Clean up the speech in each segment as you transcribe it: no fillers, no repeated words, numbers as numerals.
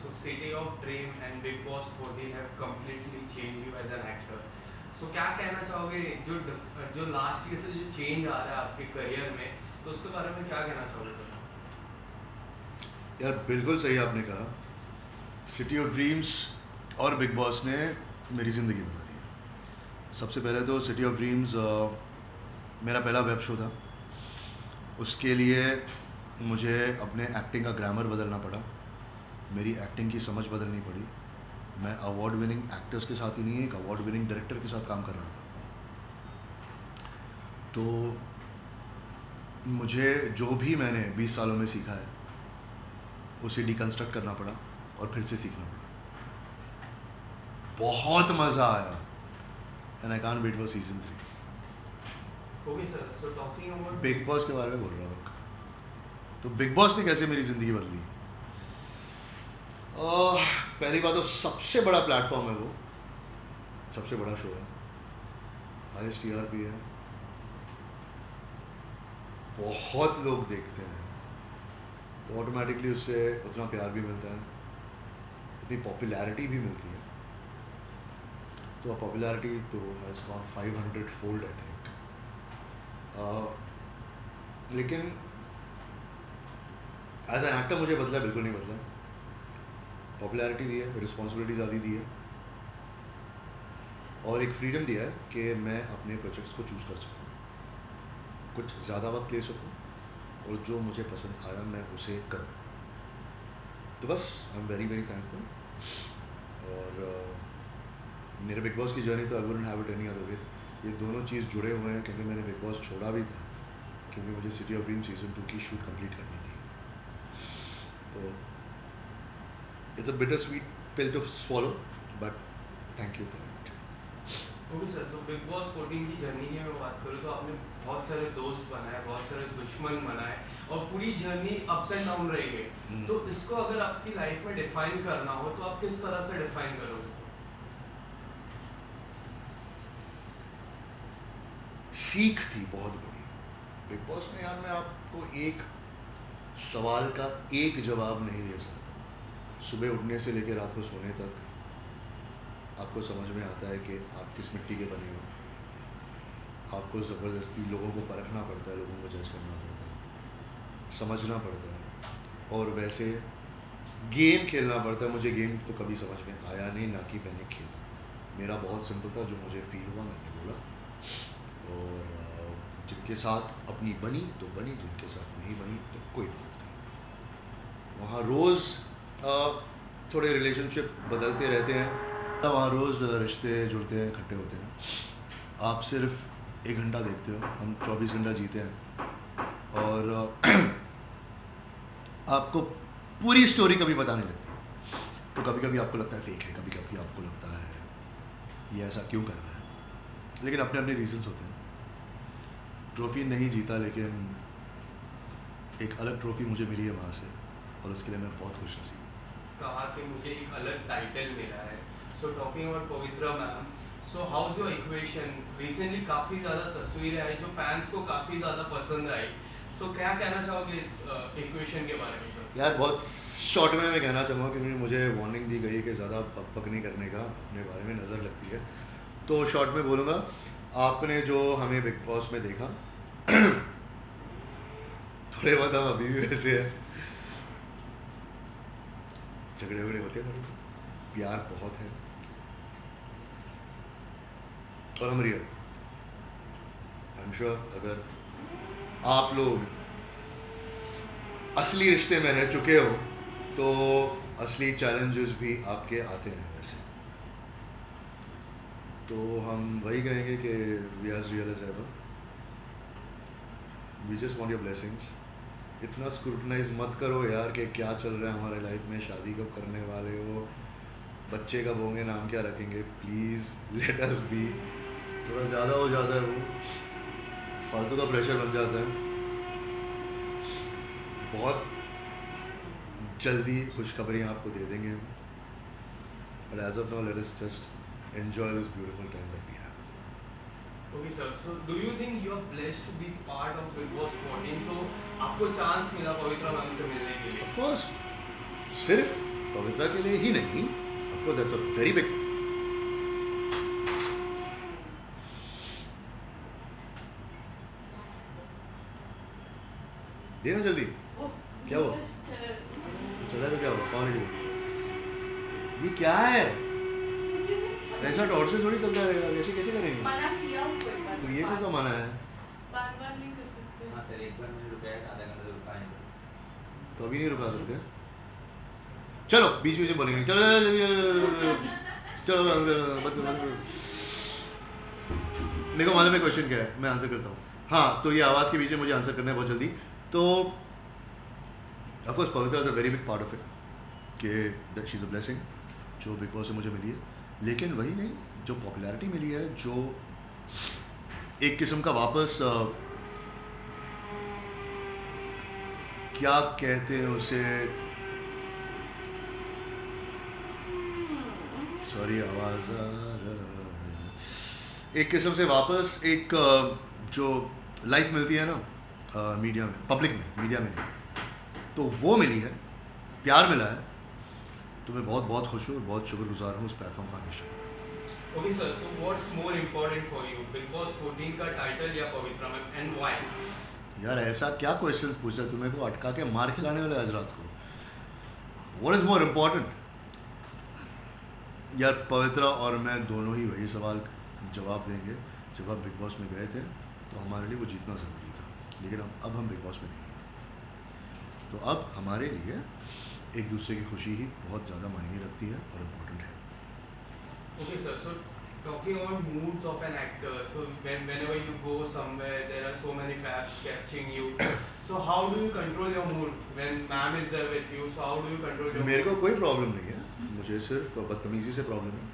so City of Dream and Big Boss 14 have completely changed you as an actor. So क्या कहना चाहोगे जो last year से जो चेंज आ रहा है आपके करियर में, तो उसके बारे में क्या कहना चाहोगे सर? यार बिल्कुल सही आपने कहा, सिटी ऑफ ड्रीम्स और बिग बॉस ने मेरी ज़िंदगी बदल दी है। सबसे पहले तो सिटी ऑफ ड्रीम्स मेरा पहला वेब शो था। उसके लिए मुझे अपने एक्टिंग का ग्रामर बदलना पड़ा, मेरी एक्टिंग की समझ बदलनी पड़ी। मैं अवार्ड विनिंग एक्टर्स के साथ ही नहीं, एक अवार्ड विनिंग डायरेक्टर के साथ काम कर रहा था। तो मुझे जो भी मैंने 20 सालों में सीखा है उसे डिकंस्ट्रक्ट करना पड़ा और फिर से सीखना पड़ा। बहुत मज़ा आया and I can't wait for season 3। Okay sir, so talking about Bigg Boss के बारे में बोल रहा हूँ। तो बिग बॉस ने कैसे मेरी ज़िंदगी बदली? पहली बात तो सबसे बड़ा प्लेटफॉर्म है वो, सबसे बड़ा शो है, हाईएस्ट टीआरपी है, बहुत लोग देखते हैं, तो ऑटोमेटिकली उससे उतना प्यार भी मिलता है, इतनी पॉपुलैरिटी भी मिलती है। तो पॉपुलैरिटी तो has gone 500 fold I think. लेकिन एज एन एक्टर मुझे बदला बिल्कुल नहीं बदला। पॉपुलैरिटी दी है, रिस्पॉन्सिबिलिटी ज़्यादा दी है और एक फ्रीडम दिया है कि मैं अपने प्रोजेक्ट्स को चूज़ कर सकूँ, कुछ ज़्यादा वक्त ले सकूँ और जो मुझे पसंद आया मैं उसे करूँ। तो बस I am very very thankful. और मेरे बिग बॉस की जर्नी तो I wouldn't have it any other way. ये दोनों चीज़ जुड़े हुए हैं क्योंकि मैंने बिग बॉस छोड़ा भी था क्योंकि मुझे सिटी ऑफ ड्रीम सीजन 2 की शूट कंप्लीट करनी थी। तो it's a bitter sweet pill to swallow but thank you for it. Okay sir, तो बिग बॉस 14 की जर्नी की मैं बात करूँ तो आपने बहुत सारे दोस्त बनाए, बहुत सारे दुश्मन बनाए और पूरी जर्नी अप्स एंड डाउन रही है। तो इसको अगर आपकी लाइफ में डिफाइन करना हो तो आप किस तरह से डिफाइन करोगे सर? सीख थी बहुत बड़ी बिग बॉस में। यार मैं आपको एक सवाल का एक जवाब नहीं दे सकता। सुबह उठने से लेकर रात को सोने तक आपको समझ में आता है कि आप किस मिट्टी के बने हो। आपको ज़बरदस्ती लोगों को परखना पड़ता है, लोगों को जज करना पड़ता है, समझना पड़ता है और वैसे गेम खेलना पड़ता है। मुझे गेम तो कभी समझ में आया नहीं, ना कि मैंने खेला। मेरा बहुत सिंपल था, जो मुझे फील हुआ मैंने बोला और जिनके साथ अपनी बनी तो बनी, जिनके साथ नहीं बनी तो कोई बात नहीं। वहाँ रोज़ थोड़े रिलेशनशिप बदलते रहते हैं, वहाँ रोज़ रिश्ते जुड़ते हैं, इकट्ठे होते हैं। आप सिर्फ 1 घंटा देखते हो, हम 24 घंटा जीते हैं और आपको पूरी स्टोरी कभी पता नहीं लगती। तो कभी कभी आपको लगता है फेक है, कभी कभी आपको लगता है ये ऐसा क्यों कर रहा है, लेकिन अपने अपने रीजंस होते हैं। ट्रॉफ़ी नहीं जीता लेकिन एक अलग ट्रॉफ़ी मुझे मिली है वहाँ से और उसके लिए मैं बहुत खुश नसीब हूँ। कहा कि मुझे एक अलग टाइटल मिला है। सो talking about Pavitra ma'am, so how is your equation? Recently काफ़ी ज़्यादा तस्वीरें आई जो फैंस को काफ़ी ज़्यादा पसंद आई। सो क्या कहना चाहोगे इस इक्वेशन के बारे में सर? यार बहुत शॉर्ट में मैं कहना चाहूँगा क्योंकि मुझे वार्निंग दी गई है कि ज़्यादा पक नहीं करने का, अपने बारे में नज़र लगती है। तो शॉर्ट में बोलूँगा, आपने जो हमें बिग बॉस में देखा थोड़े बहुत हम अभी भी वैसे हैं, झगड़े वगड़े होते हैं, थोड़े प्यार बहुत है और हम रियल। आई एम श्योर अगर आप लोग असली रिश्ते में रह चुके हो तो असली चैलेंजेस भी आपके आते हैं वैसे। तो हम वही कहेंगे कि we are real as ever, we just want your blessings. इतना स्क्रूटनाइज मत करो यार कि क्या चल रहा है हमारे लाइफ में, शादी कब करने वाले हो, बच्चे कब होंगे, नाम क्या रखेंगे। Please let us B. थोड़ा ज़्यादा हो जाता है वो, फालतू का प्रेशर बन जाता है। बहुत जल्दी खुशखबरियाँ आपको दे देंगे हम, but as of now let us just enjoy this beautiful time that we have. Okay sir, so do you think you are blessed to be part of Bigg Boss 14? So आपको चांस मिला पवित्रा मैम से मिलने के लिए? ऑफ कोर्स, सिर्फ पवित्रा के लिए ही नहीं, of course that's a very big, देना जल्दी। क्या हुआ? चला तो क्या हुआ? कौन है ये? क्या है ऐसा? टॉर्चर थोड़ी चलता रहेगा, ऐसे कैसे करेंगे? मना किया तो ये कौन सा मना है? बार-बार नहीं कर सकते। हाँ सर, एक बार मैंने रुकाया था, आधा घंटा तो रुका है। तो अभी नहीं रुका सकते? चलो बीच बीच में बोलेंगे, चलो चलो मेरे को मालूम है क्वेश्चन क्या है, मैं आंसर करता हूँ। हाँ, तो ये आवाज़ के बीच में मुझे आंसर करना है बहुत जल्दी। तो of course Pavitra is a very big part of it, कि शी इज़ अ ब्लेसिंग जो बिग बॉस से मुझे मिली है। लेकिन वही नहीं, जो पॉपुलैरिटी मिली है, जो एक किस्म का वापस क्या कहते हैं उसे, सॉरी आवाज़ आ रहा है, एक किस्म से वापस एक जो लाइफ मिलती है ना मीडिया में, पब्लिक में, मीडिया में नहीं, तो वो मिली है, प्यार मिला है। तो मैं बहुत बहुत खुश हूँ और बहुत शुक्रगुजार हूँ उस प्लेटफॉर्म का हमेशा। Okay sir, so what's more important for you, Big Boss 14 का टाइटल या पवित्रा मैम, and why? यार ऐसा क्या क्वेश्चंस पूछ रहे हो? तुम्हें को अटका के मार खिलाने वाले आज रात को। What is more important? यार पवित्रा और मैं दोनों ही वही सवाल जवाब देंगे। जब आप बिग बॉस में गए थे तो हमारे लिए वो जीतना ज़रूरी था, लेकिन अब हम बिग बॉस में नहीं हैं। तो अब हमारे लिए एक दूसरे की खुशी ही बहुत ज़्यादा मायने रखती है और इम्पोर्टेंट है। Okay sir, so talking about moods of an actor, so whenever you go somewhere, there are so many traps catching you. So how do you control your mood when ma'am is there with you? So how do you control your मेरे को mood? कोई problem नहीं है, मुझे सिर्फ बदतमीज़ी से problem है।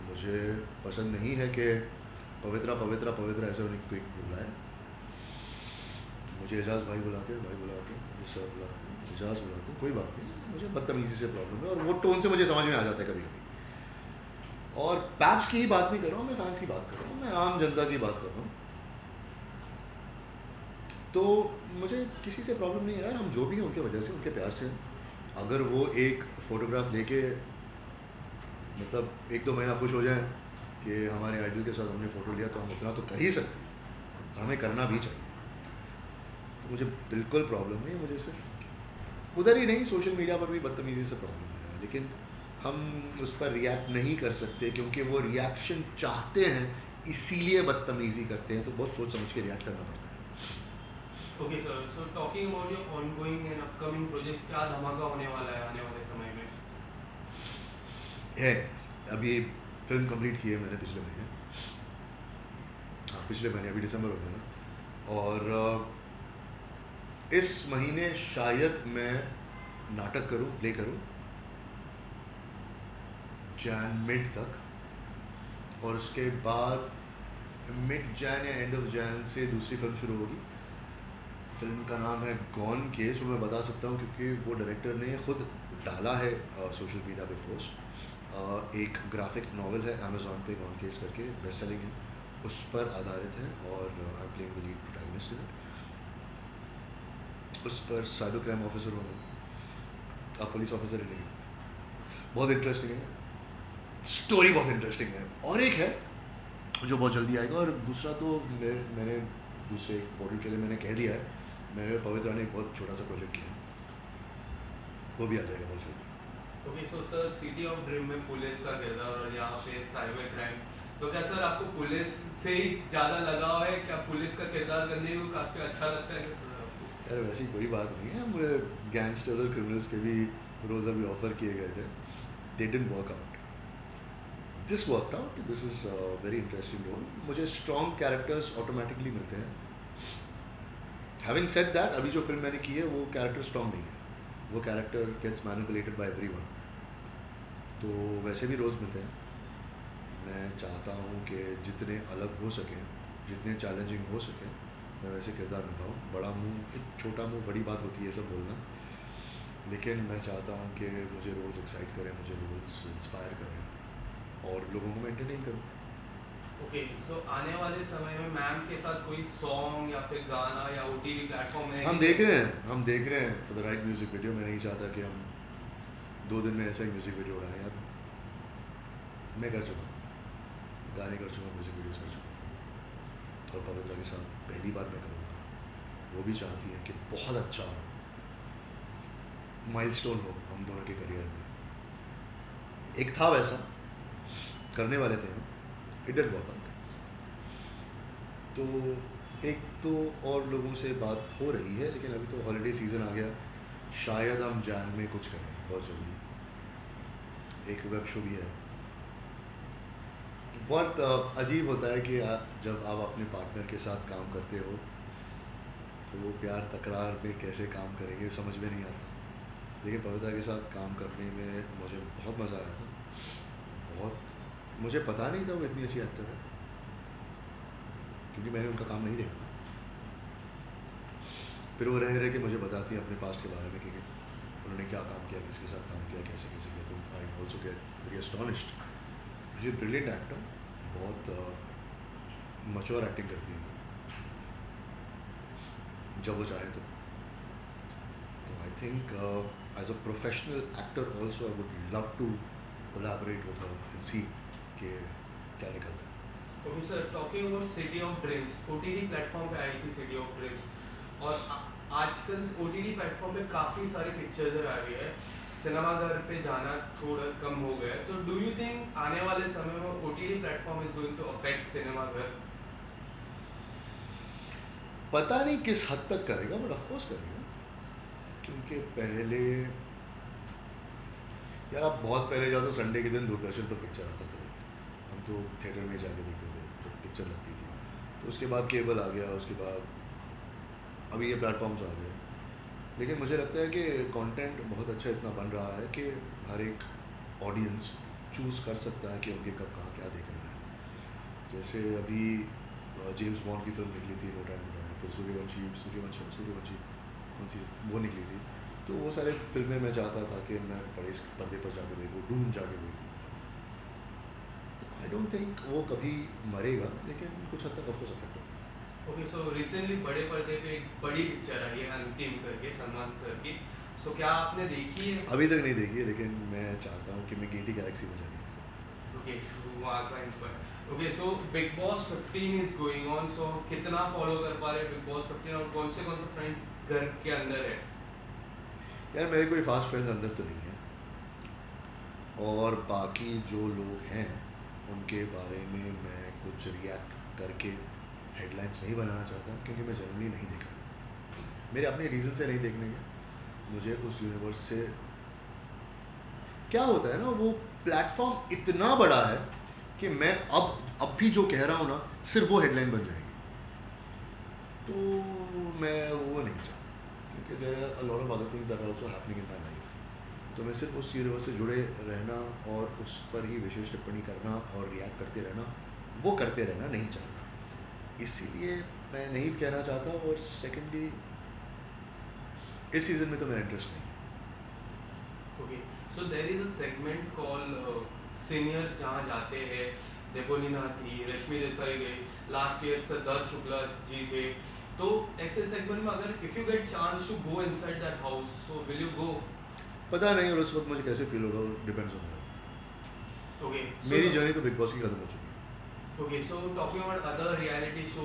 मुझे पसंद नहीं है कि पवित्रा पवित्रा पवित्रा ऐसे उन्हें कोई बुलाए। मुझे एजाज भाई बुलाते हैं, मुझे सर बुलाते हैं, एजाज बुलाते हैं, कोई बात नहीं, मुझे बदतमीज़ी से प्रॉब्लम है और वो टोन से मुझे समझ में आ जाता है कभी कभी। और पैप्स की ही बात नहीं कर रहा हूँ मैं, फैंस की बात कर रहा हूँ, मैं आम जनता की बात कर रहा हूँ। तो मुझे किसी से प्रॉब्लम नहीं है यार, हम जो भी हैं उनके वजह से, उनके प्यार से हैं। अगर वो एक फ़ोटोग्राफ लेके मतलब 1-2 महीना खुश हो जाएं कि हमारे आइडल के साथ हमने फ़ोटो लिया, तो हम उतना तो कर ही सकते हैं और हमें करना भी चाहिए। तो मुझे बिल्कुल प्रॉब्लम नहीं है, मुझे सिर्फ उधर ही नहीं, सोशल मीडिया पर भी बदतमीज़ी से प्रॉब्लम है, लेकिन हम उस पर रिएक्ट नहीं कर सकते क्योंकि वो रिएक्शन चाहते हैं, इसीलिए बदतमीज़ी करते हैं। तो बहुत सोच समझ के रिएक्ट करना पड़ता है। Okay sir, so talking about your ongoing and upcoming projects, क्या धमाका होने वाला है आने वाले समय में? है अभी फिल्म कंप्लीट की है मैंने पिछले महीने, हाँ पिछले महीने, अभी दिसंबर हो गया ना, और इस महीने शायद मैं नाटक करूं, प्ले करूं जैन मिड तक, और उसके बाद मिड जैन या एंड ऑफ जैन से दूसरी फिल्म शुरू होगी। फिल्म का नाम है गॉन केस, वो मैं बता सकता हूँ क्योंकि वो डायरेक्टर ने खुद डाला है सोशल मीडिया पे पोस्ट। एक ग्राफिक नावल है अमेज़ॉन पे, गॉन केस करके, बेस्ट सेलिंग है, उस पर आधारित है और I am playing the lead protagonist in it. उस पर साइबर क्राइम ऑफिसर हूँ मैं, अब पुलिस ऑफिसर ही नहीं। बहुत इंटरेस्टिंग है स्टोरी, बहुत इंटरेस्टिंग है। और एक है जो बहुत जल्दी आएगा, और दूसरा तो मैंने दूसरे एक पोर्टल के लिए मैंने कह दिया है, मैंने और पवित्रा ने एक बहुत छोटा सा प्रोजेक्ट किया है, वो भी आ जाएगा बहुत जल्दी। Okay so sir, city of dream में पुलिस का किरदार और यहाँ पे साइबर क्राइम, तो क्या सर आपको पुलिस से ही ज़्यादा लगाव है? क्या पुलिस का किरदार करने को काफ़ी अच्छा लगता है क्या सर आपको? यार वैसी कोई बात नहीं है, मुझे गैंगस्टर्स और क्रिमिनल्स के भी रोल्स अभी ऑफर किए गए थे, they didn't work out, this worked out, this is very interesting role. मुझे स्ट्रॉन्ग कैरेक्टर्स ऑटोमेटिकली मिलते हैं। हैविंग सेड दैट, अभी जो फिल्म मैंने की है वो कैरेक्टर स्ट्रॉन्ग नहीं है, वो character gets manipulated by everyone, तो वैसे भी रोल्स मिलते हैं। मैं चाहता हूँ कि जितने अलग हो सकें, जितने चैलेंजिंग हो सके, मैं वैसे किरदार निभाऊँ। बड़ा मुंह, एक छोटा मुंह, बड़ी बात होती है सब बोलना, लेकिन मैं चाहता हूँ कि मुझे रोल्स एक्साइट करें, मुझे रोल्स इंस्पायर करें और लोगों को मैं एंटरटेन करूँ। ओके सो आने वाले समय में मैम के साथ कोई सॉन्ग या फिर गाना या ओटीटी प्लेटफॉर्म है? हम देख रहे हैं for the right music video. मैं नहीं चाहता कि हम 2 दिन में ऐसा ही म्यूज़िक वीडियो उड़ाया यार। मैं कर चुका हूँ, गाने कर चुका हूँ, म्यूज़िक वीडियोस कर चुका हूँ, और पवित्रा के साथ पहली बार मैं करूँगा। वो भी चाहती है कि बहुत अच्छा हो, माइलस्टोन हो हम दोनों के करियर में। एक था वैसा, करने वाले थे हम, इट डिडंट वर्क आउट। तो एक तो और लोगों से बात हो रही है, लेकिन अभी तो हॉलीडे सीज़न आ गया, शायद हम जान में कुछ करें बहुत जल्दी। एक वेब शो भी है। बहुत अजीब होता है कि जब आप अपने पार्टनर के साथ काम करते हो तो प्यार तकरार में कैसे काम करेंगे समझ में नहीं आता, लेकिन पवित्रा के साथ काम करने में मुझे बहुत मज़ा आया था। बहुत, मुझे पता नहीं था वो इतनी अच्छी एक्टर है, क्योंकि मैंने उनका काम नहीं देखा। फिर वो रह के मुझे बताती है अपने पास्ट के बारे में कि उन्होंने क्या काम किया, किसके साथ काम किया, कैसे कैसे किया। तो I also get very astonished. मुझे ब्रिलियंट एक्टर, बहुत मैच्योर एक्टिंग करती है जब वो चाहे तो I think as a professional actor also I would love to collaborate with her and see कि क्या निकलता है। Okay sir, talking about city of dreams, OTT platform पे आई थी सिटी ऑफ ड्रीम्स, और आजकल ओटीटी प्लेटफॉर्म पे काफ़ी सारी पिक्चर्स आ रही है, सिनेमाघर पे जाना थोड़ा कम हो गया है। तो डू यू थिंक आने वाले समय में OTT platform is going to affect सिनेमाघर? पता नहीं किस हद तक करेगा, बट ऑफ कोर्स करेगा, क्योंकि पहले यार आप बहुत पहले जाओ तो संडे के दिन दूरदर्शन पर पिक्चर आता था, हम तो थिएटर में जाके देखते थे तो पिक्चर लगती थी। तो उसके बाद केबल आ गया, उसके बाद अभी ये प्लेटफॉर्म्स आ गए। लेकिन मुझे लगता है कि कंटेंट बहुत अच्छा इतना बन रहा है कि हर एक ऑडियंस चूज़ कर सकता है कि उनके कब कहाँ क्या देखना है। जैसे अभी जेम्स बॉन्ड की फिल्म निकली थी नो टाइम टू डाई, फिर सूर्यवंशी कौन सी वो निकली थी। तो वो सारे फिल्में मैं चाहता था कि मैं बड़े पर्दे पर जाके देखूँ, डून जाके देखूँ। तो आई डोंट थिंक वो कभी मरेगा, लेकिन कुछ हद तक ऑफकोर्स अफेक्ट होगा। ओके, सो रिसेंटली बड़े पर्दे पे एक बड़ी पिक्चर आई है अंतिम करके, सलमान सर की। सो क्या आपने देखी है? अभी तक नहीं देखी है, लेकिन मैं चाहता हूँ कि मैं गेटी गैलेक्सी में जाके देखूँ। ओके, सो वहाँ का inspire. Okay, so big boss 15 is going on, so कितना फॉलो कर पा रहे हैं बिग बॉस 15, और कौन से फ्रेंड्स घर के अंदर है? यार मेरे कोई फास्ट फ्रेंड्स अंदर तो नहीं है, और बाकी जो लोग हैं उनके बारे में मैं कुछ रिएक्ट करके हेडलाइंस नहीं बनाना चाहता, क्योंकि मैं जनरली नहीं देख रहा। मेरे अपने रीज़न से नहीं देखने के, मुझे उस यूनिवर्स से क्या होता है ना, वो प्लेटफॉर्म इतना बड़ा है कि मैं अब भी जो कह रहा हूँ ना सिर्फ वो हेडलाइन बन जाएगी, तो मैं वो नहीं चाहता, क्योंकि there are a lot of other things that are also happening in my life. तो मैं सिर्फ उस यूनिवर्स से जुड़े रहना और उस पर ही विशेष टिप्पणी करना और रिएक्ट करते रहना, वो करते रहना नहीं चाहता। इसीलिए मैं नहीं कहना चाहता, और सेकेंडली इस सीज़न में तो मेरा इंटरेस्ट नहीं है। Okay, so there is a segment called senior, जहाँ जाते हैं देवोलीना थी, रश्मि देसाई गई, लास्ट ईयर सिद्धार्थ शुक्ला जी थे। तो ऐसे सेगमेंट में अगर if you get chance to go inside that house, so will you go? पता नहीं, और उस वक्त मुझे कैसे फील होगा, डिपेंड्स ऑन दैट। ओके, मेरी जर्नी तो बिग बॉस की खत्म हो चुकी है। Okay, so talking about other reality show,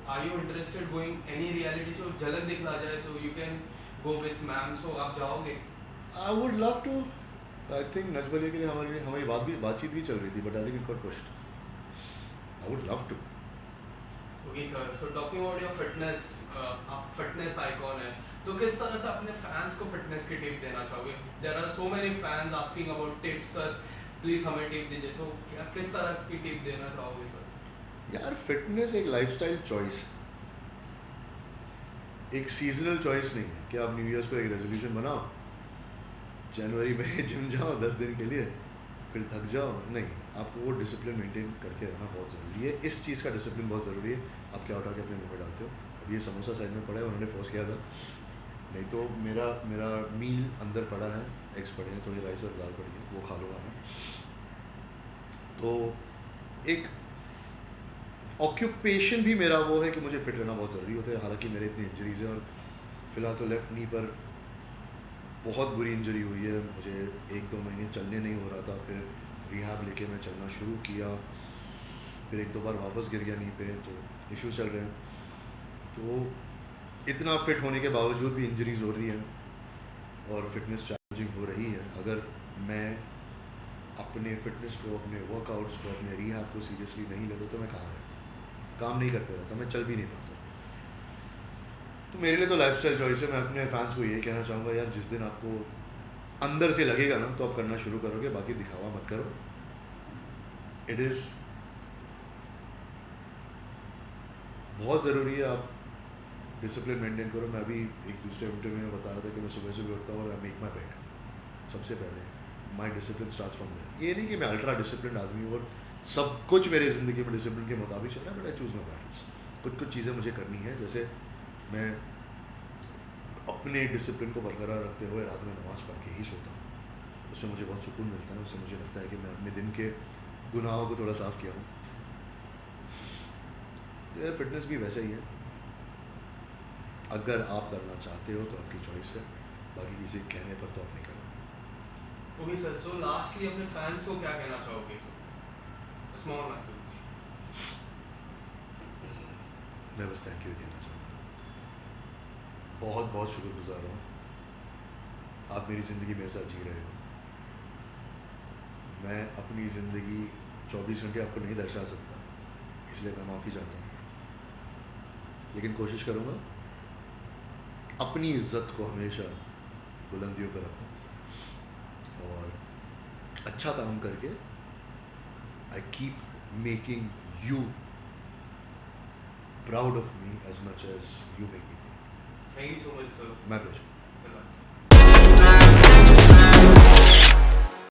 are you interested going any reality show? Jhalak Dikhla Jaa तो you can go with ma'am, so आप जाओगे? I would love to. I think नजबलिया के लिए हमारी बातचीत भी चल रही थी, but I think it got pushed. I would love to. Okay sir, so talking about your fitness, आप फिटनेस आइकॉन है, तो किस तरह से अपने फैंस को फिटनेस की टिप देना चाहोगे? There are so many fans asking about tips, sir please हमें टिप दीजिए, तो क्या किस तरह की टिप देना चाहोगे सर? यार फिटनेस एक लाइफस्टाइल चॉइस, एक सीजनल चॉइस नहीं है कि आप न्यू ईयर्स को एक रेजोल्यूशन बनाओ, जनवरी में जिम जाओ 10 दिन के लिए, फिर थक जाओ। नहीं, आपको वो डिसिप्लिन मेंटेन करके रहना बहुत ज़रूरी है। इस चीज़ का डिसिप्लिन बहुत ज़रूरी है। आप क्या उठा के अपने मुंह में डालते हो। अब ये समोसा साइड में पड़ा है, उन्होंने फोर्स किया था, नहीं तो मेरा मील अंदर पड़ा है, एग्स पड़े हैं, थोड़ी राइस और दाल पड़ी है, वो खा लूँगा मैं। तो एक ऑक्यूपेशन भी मेरा वो है कि मुझे फिट रहना बहुत ज़रूरी होता है। हालांकि मेरे इतनी इंजरीज हैं, और फिलहाल तो लेफ़्ट नी पर बहुत बुरी इंजरी हुई है मुझे, 1-2 महीने चलने नहीं हो रहा था, फिर रिहैब लेके मैं चलना शुरू किया, फिर 1-2 बार वापस गिर गया नी पे, तो इश्यूज चल रहे हैं। तो इतना फिट होने के बावजूद भी इंजरीज हो रही हैं और फिटनेस चैलेंजिंग हो रही है। अगर मैं अपने फिटनेस को, अपने वर्कआउट्स को, अपने रिहैब को सीरियसली नहीं लेता तो मैं कहाँ रहता, काम नहीं करते रहता, मैं चल भी नहीं पाता। तो मेरे लिए तो लाइफस्टाइल चॉइस है। मैं अपने फैंस को यही कहना चाहूँगा, यार जिस दिन आपको अंदर से लगेगा ना तो आप करना शुरू करोगे, बाकी दिखावा मत करो। इट इज़ बहुत ज़रूरी है आप डिसिप्लिन मेंटेन करो। मैं अभी एक दूसरे इंटरव्यू में बता रहा था कि मैं सुबह सुबह उठता हूँ और आई मेक माई बेड। सबसे पहले माई डिसिप्लिन स्टार्ट्स फ्रॉम देयर। ये नहीं कि मैं अल्ट्रा डिसिप्लिन आदमी हूँ और सब कुछ मेरे ज़िंदगी में डिसिप्लिन के मुताबिक चल रहा है, but I choose my battles. कुछ चीज़ें मुझे करनी है, जैसे मैं अपने डिसिप्लिन को बरकरार रखते हुए रात में नमाज़ पढ़ के ही सोता हूँ। उससे मुझे बहुत सुकून मिलता है, उससे मुझे लगता है कि मैं अपने दिन के गुनाहों को थोड़ा साफ़ किया हूँ। तो यार फिटनेस भी वैसा ही है, अगर आप करना चाहते हो तो आपकी चॉइस है, बाकी किसी के कहने पर तो आप नहीं करो। ओके सर, सो लास्टली अपने फैंस को क्या कहना चाहोगे सर? Small message. मैं बस थैंक यू कहना चाहूँगा, बहुत बहुत शुक्रगुजार हूँ, आप मेरी ज़िंदगी मेरे साथ जी रहे हो। मैं अपनी ज़िंदगी 24 घंटे आपको नहीं दर्शा सकता, इसलिए मैं माफ़ी चाहता हूँ, लेकिन कोशिश करूँगा अपनी इज़्ज़त को हमेशा बुलंदियों पर रखूँ और अच्छा काम करके I keep making you proud of me as much as you make me proud. Thank you so much sir. My pleasure.